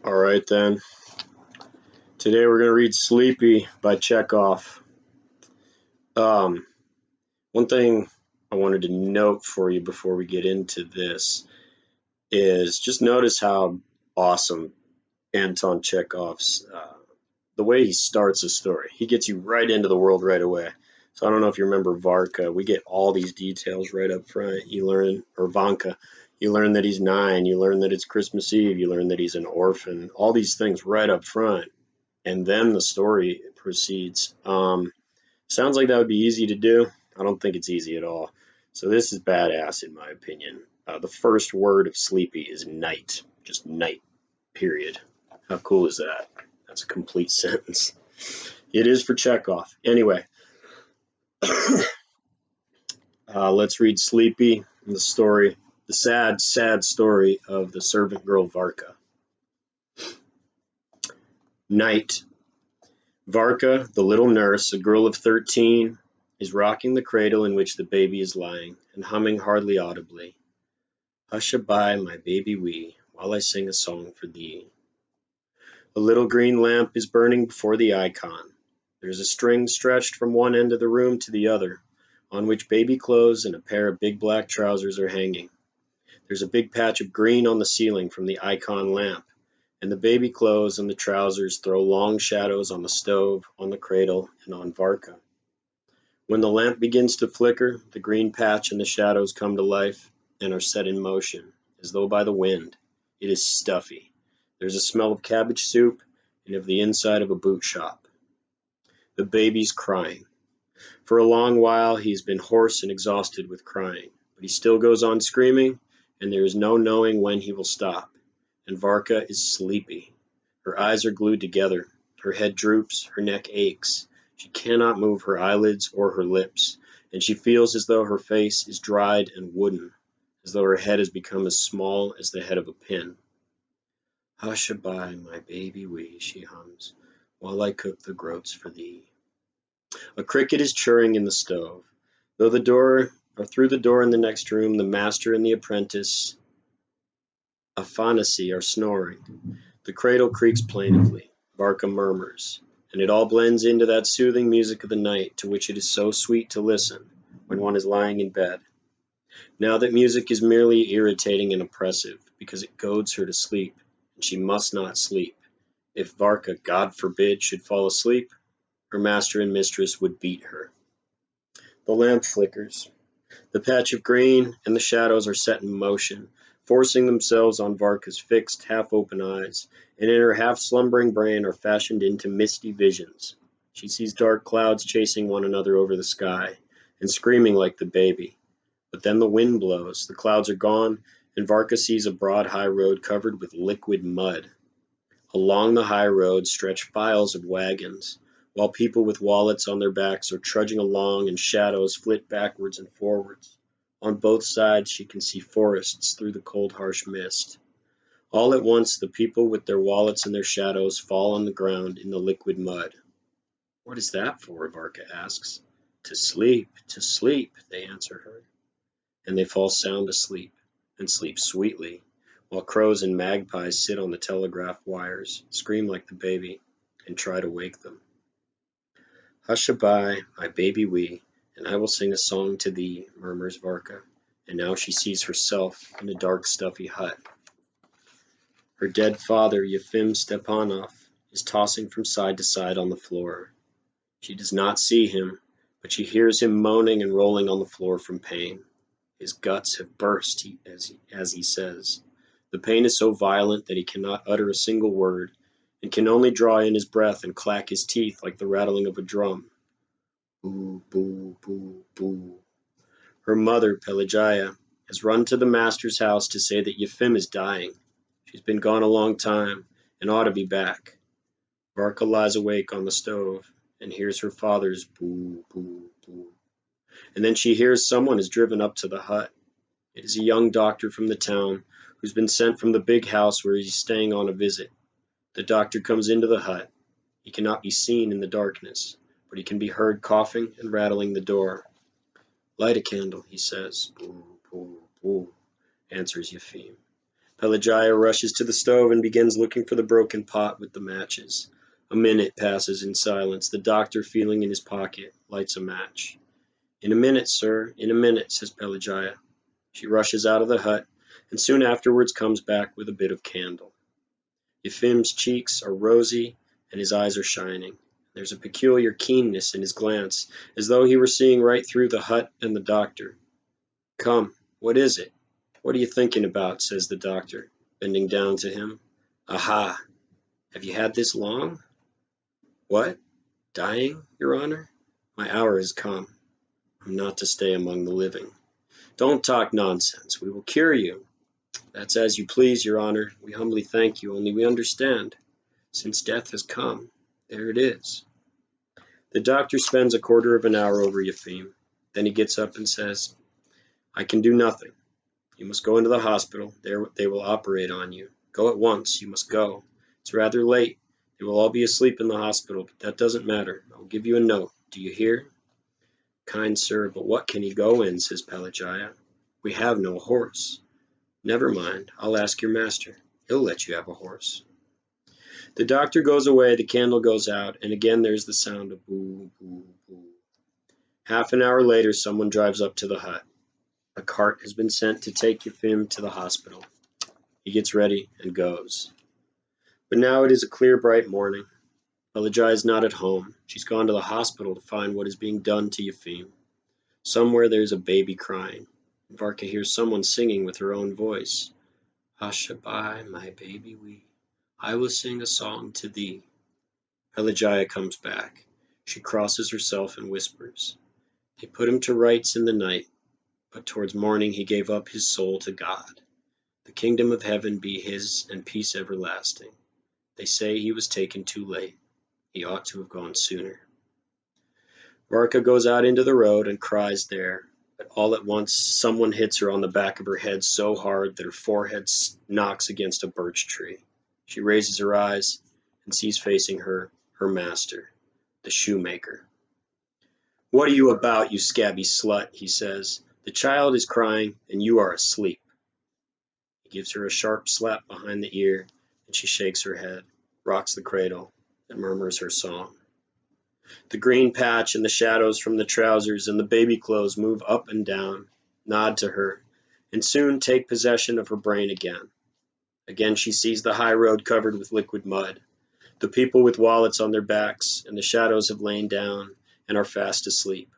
All right, then. Today we're going to read Sleepy by Chekhov. Um, One thing I wanted to note for you before we get into this is just notice how awesome Anton Chekhov's, the way he starts a story. He gets you right into the world right away. So I don't know if you remember Varka. We get all these details right up front. You learn, or Vanka, you learn that he's 9. You learn that it's Christmas Eve. You learn that he's an orphan. All these things right up front. And then the story proceeds. Sounds like that would be easy to do. I don't think it's easy at all. So this is badass in my opinion. The first word of sleepy is night. Just night, period. How cool is that? That's a complete sentence. It is for Chekhov. Anyway, let's read Sleepy, the story, the sad, sad story of the servant girl Varka. Night. Varka, the little nurse, a girl of 13, is rocking the cradle in which the baby is lying, and humming hardly audibly, "Hush-a-bye, my baby wee, while I sing a song for thee." A little green lamp is burning before the icon. There is a string stretched from one end of the room to the other, on which baby clothes and a pair of big black trousers are hanging. There's a big patch of green on the ceiling from the icon lamp, and the baby clothes and the trousers throw long shadows on the stove, on the cradle, and on Varka. When the lamp begins to flicker, the green patch and the shadows come to life and are set in motion, as though by the wind. It is stuffy. There's a smell of cabbage soup and of the inside of a boot shop. The baby's crying. For a long while he's been hoarse and exhausted with crying, but he still goes on screaming, and there is no knowing when he will stop. And Varka is sleepy. Her eyes are glued together. Her head droops, her neck aches. She cannot move her eyelids or her lips, and she feels as though her face is dried and wooden, as though her head has become as small as the head of a pin. "Hush-a-bye, my baby wee," she hums, "while I cook the groats for thee." A cricket is churring in the stove. Through the door in the next room, the master and the apprentice, Afanasy, are snoring. The cradle creaks plaintively. Varka murmurs, and it all blends into that soothing music of the night to which it is so sweet to listen when one is lying in bed. Now that music is merely irritating and oppressive, because it goads her to sleep, and she must not sleep. If Varka, God forbid, should fall asleep, her master and mistress would beat her. The lamp flickers. The patch of green and the shadows are set in motion, forcing themselves on Varka's fixed, half-open eyes, and in her half-slumbering brain are fashioned into misty visions. She sees dark clouds chasing one another over the sky, and screaming like the baby. But then the wind blows, the clouds are gone, and Varka sees a broad high road covered with liquid mud. Along the high road stretch files of wagons, while people with wallets on their backs are trudging along and shadows flit backwards and forwards. On both sides she can see forests through the cold harsh mist. All at once the people with their wallets and their shadows fall on the ground in the liquid mud. "What is that for?" Varka asks. To sleep," they answer her. And they fall sound asleep, and sleep sweetly, while crows and magpies sit on the telegraph wires, scream like the baby, and try to wake them. "Hush-a-bye, my baby wee, and I will sing a song to thee," murmurs Varka, and now she sees herself in a dark stuffy hut. Her dead father, Yefim Stepanov, is tossing from side to side on the floor. She does not see him, but she hears him moaning and rolling on the floor from pain. His guts have burst, as he says. The pain is so violent that he cannot utter a single word, and can only draw in his breath and clack his teeth like the rattling of a drum. Boo, boo, boo, boo. Her mother, Pelagaya, has run to the master's house to say that Yefim is dying. She's been gone a long time, and ought to be back. Varka lies awake on the stove, and hears her father's boo, boo, boo. And then she hears someone has driven up to the hut. It is a young doctor from the town, who's been sent from the big house where he's staying on a visit. The doctor comes into the hut. He cannot be seen in the darkness, but he can be heard coughing and rattling the door. "Light a candle," he says. "Boo, boo, boo," answers Yefim. Pelagaya rushes to the stove and begins looking for the broken pot with the matches. A minute passes in silence. The doctor, feeling in his pocket, lights a match. "In a minute, sir, in a minute," says Pelagaya. She rushes out of the hut, and soon afterwards comes back with a bit of candle. Yefim's cheeks are rosy, and his eyes are shining. There's a peculiar keenness in his glance, as though he were seeing right through the hut and the doctor. "Come, what is it? What are you thinking about?" says the doctor, bending down to him. "Aha! Have you had this long?" "What? Dying, your honor? My hour has come. I'm not to stay among the living." "Don't talk nonsense. We will cure you." "That's as you please, your honor. We humbly thank you, only we understand. Since death has come, there it is." The doctor spends a quarter of an hour over Yefim. Then he gets up and says, "I can do nothing. You must go into the hospital. There they will operate on you. Go at once. You must go. It's rather late. They will all be asleep in the hospital, but that doesn't matter. I will give you a note. Do you hear?" "Kind sir, but what can he go in?" says Pelagaya. "We have no horse." "Never mind. I'll ask your master. He'll let you have a horse." The doctor goes away, the candle goes out, and again there's the sound of boo, boo, boo. Half an hour later, someone drives up to the hut. A cart has been sent to take Yefim to the hospital. He gets ready and goes. But now it is a clear, bright morning. Pelagaya is not at home. She's gone to the hospital to find what is being done to Yefim. Somewhere there's a baby crying. Varka hears someone singing with her own voice. "Hushaby, my baby wee, I will sing a song to thee." Pelagaya comes back. She crosses herself and whispers, "They put him to rights in the night, but towards morning he gave up his soul to God. The kingdom of heaven be his and peace everlasting. They say he was taken too late. He ought to have gone sooner." Varka goes out into the road and cries there, but all at once someone hits her on the back of her head so hard that her forehead knocks against a birch tree. She raises her eyes and sees facing her her master, the shoemaker. "What are you about, you scabby slut?" he says. "The child is crying, and you are asleep." He gives her a sharp slap behind the ear, and she shakes her head, rocks the cradle, and murmurs her song. The green patch and the shadows from the trousers and the baby clothes move up and down, nod to her, and soon take possession of her brain again. Again she sees the high road covered with liquid mud, the people with wallets on their backs, and the shadows have lain down and are fast asleep.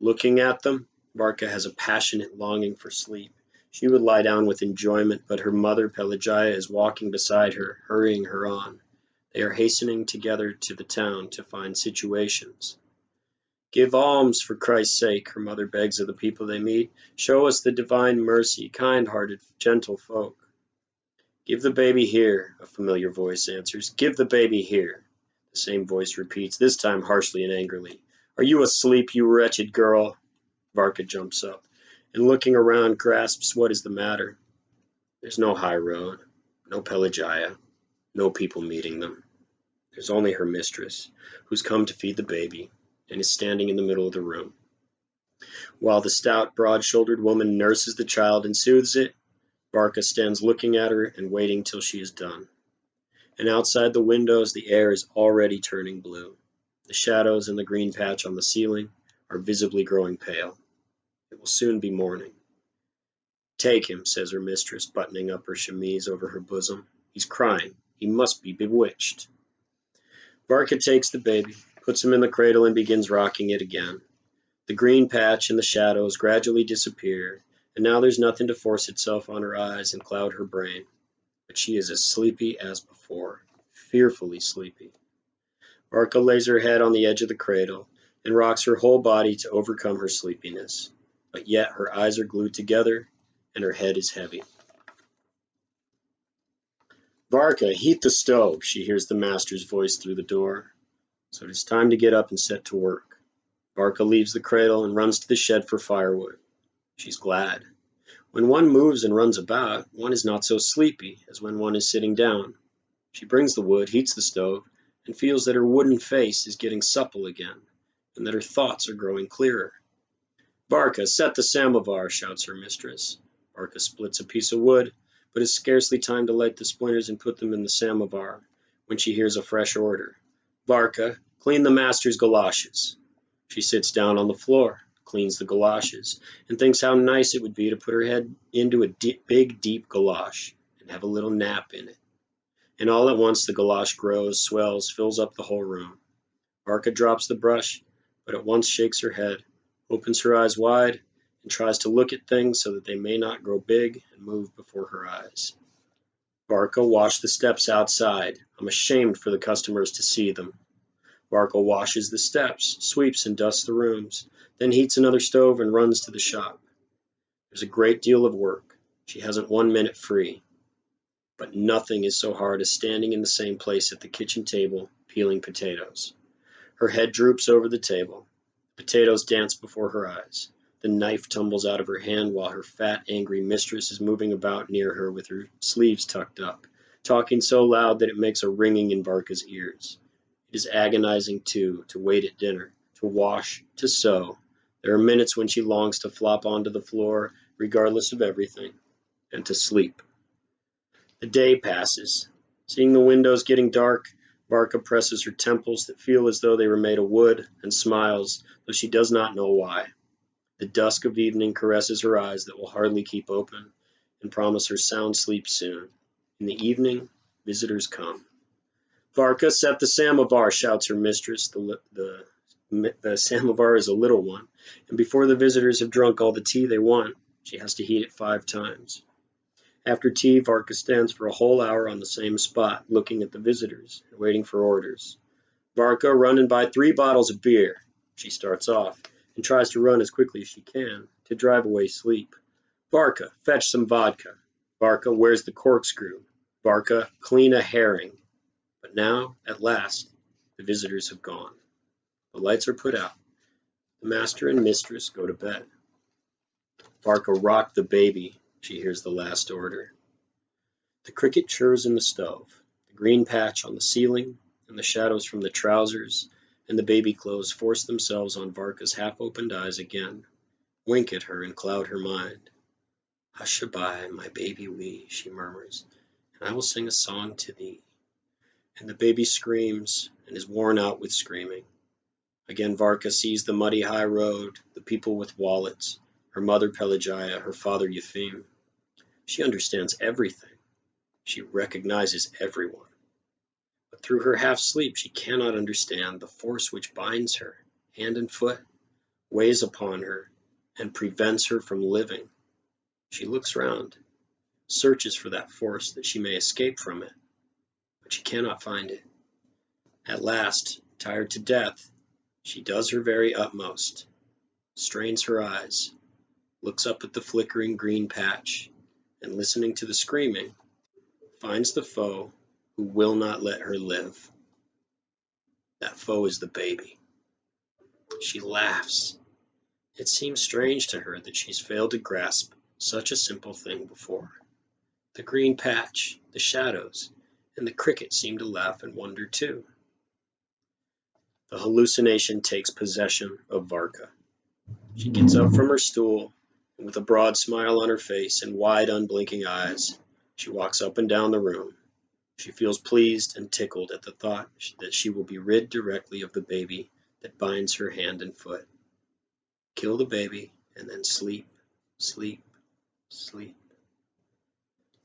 Looking at them, Varka has a passionate longing for sleep. She would lie down with enjoyment, but her mother Pelagaya is walking beside her, hurrying her on. They are hastening together to the town to find situations. "Give alms, for Christ's sake," her mother begs of the people they meet. "Show us the divine mercy, kind-hearted, gentle folk." "Give the baby here," a familiar voice answers. "Give the baby here." The same voice repeats, this time harshly and angrily. "Are you asleep, you wretched girl?" Varka jumps up, and looking around grasps what is the matter. There's no high road, no Pelagaya, no people meeting them. There's only her mistress, who's come to feed the baby, and is standing in the middle of the room. While the stout, broad-shouldered woman nurses the child and soothes it, Varka stands looking at her and waiting till she is done. And outside the windows the air is already turning blue. The shadows and the green patch on the ceiling are visibly growing pale. It will soon be morning. "Take him," says her mistress, buttoning up her chemise over her bosom. "He's crying. He must be bewitched." Varka takes the baby, puts him in the cradle, and begins rocking it again. The green patch and the shadows gradually disappear, and now there's nothing to force itself on her eyes and cloud her brain. But she is as sleepy as before, fearfully sleepy. Varka lays her head on the edge of the cradle and rocks her whole body to overcome her sleepiness. But yet her eyes are glued together and her head is heavy. "Varka, heat the stove," she hears the master's voice through the door. So it is time to get up and set to work. Varka leaves the cradle and runs to the shed for firewood. She's glad. When one moves and runs about, one is not so sleepy as when one is sitting down. She brings the wood, heats the stove, and feels that her wooden face is getting supple again, and that her thoughts are growing clearer. "Varka, set the samovar," shouts her mistress. Varka splits a piece of wood, but has scarcely time to light the splinters and put them in the samovar when she hears a fresh order. "Varka, clean the master's galoshes." She sits down on the floor, cleans the galoshes, and thinks how nice it would be to put her head into a big, deep galosh and have a little nap in it. And all at once the galosh grows, swells, fills up the whole room. Varka drops the brush, but at once shakes her head, opens her eyes wide, and tries to look at things so that they may not grow big and move before her eyes. "Varka, wash the steps outside. I'm ashamed for the customers to see them." Varka washes the steps, sweeps and dusts the rooms, then heats another stove and runs to the shop. There's a great deal of work. She hasn't 1 minute free. But nothing is so hard as standing in the same place at the kitchen table, peeling potatoes. Her head droops over the table. Potatoes dance before her eyes. The knife tumbles out of her hand while her fat, angry mistress is moving about near her with her sleeves tucked up, talking so loud that it makes a ringing in Varka's ears. It is agonizing, too, to wait at dinner, to wash, to sew. There are minutes when she longs to flop onto the floor, regardless of everything, and to sleep. The day passes. Seeing the windows getting dark, Varka presses her temples that feel as though they were made of wood and smiles, though she does not know why. The dusk of evening caresses her eyes that will hardly keep open and promise her sound sleep soon. In the evening, visitors come. "Varka, set the samovar," shouts her mistress. The samovar is a little one, and before the visitors have drunk all the tea they want, she has to heat it 5 times. After tea, Varka stands for a whole hour on the same spot, looking at the visitors and waiting for orders. "Varka, run and buy 3 bottles of beer." She starts off, and tries to run as quickly as she can, to drive away sleep. "Varka, fetch some vodka." "Varka, where's the corkscrew?" "Varka, clean a herring." But now, at last, the visitors have gone. The lights are put out. The master and mistress go to bed. "Varka, rock the baby," she hears the last order. The cricket chirrs in the stove, the green patch on the ceiling, and the shadows from the trousers and the baby clothes force themselves on Varka's half-opened eyes again, wink at her and cloud her mind. "Hush-a-bye, my baby wee," she murmurs, "and I will sing a song to thee." And the baby screams and is worn out with screaming. Again Varka sees the muddy high road, the people with wallets, her mother Pelagiah, her father Yefim. She understands everything. She recognizes everyone. But through her half-sleep she cannot understand the force which binds her, hand and foot, weighs upon her, and prevents her from living. She looks round, searches for that force that she may escape from it, but she cannot find it. At last, tired to death, she does her very utmost, strains her eyes, looks up at the flickering green patch, and listening to the screaming, finds the foe who will not let her live. That foe is the baby. She laughs. It seems strange to her that she's failed to grasp such a simple thing before. The green patch, the shadows, and the cricket seem to laugh and wonder too. The hallucination takes possession of Varka. She gets up from her stool, and with a broad smile on her face and wide, unblinking eyes, she walks up and down the room. She feels pleased and tickled at the thought that she will be rid directly of the baby that binds her hand and foot. Kill the baby, and then sleep, sleep, sleep.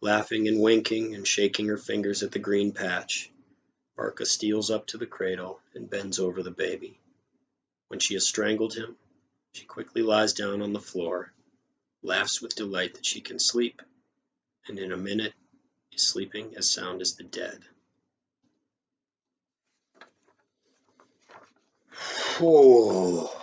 Laughing and winking and shaking her fingers at the green patch, Varka steals up to the cradle and bends over the baby. When she has strangled him, she quickly lies down on the floor, laughs with delight that she can sleep, and in a minute is sleeping as sound as the dead. Oh.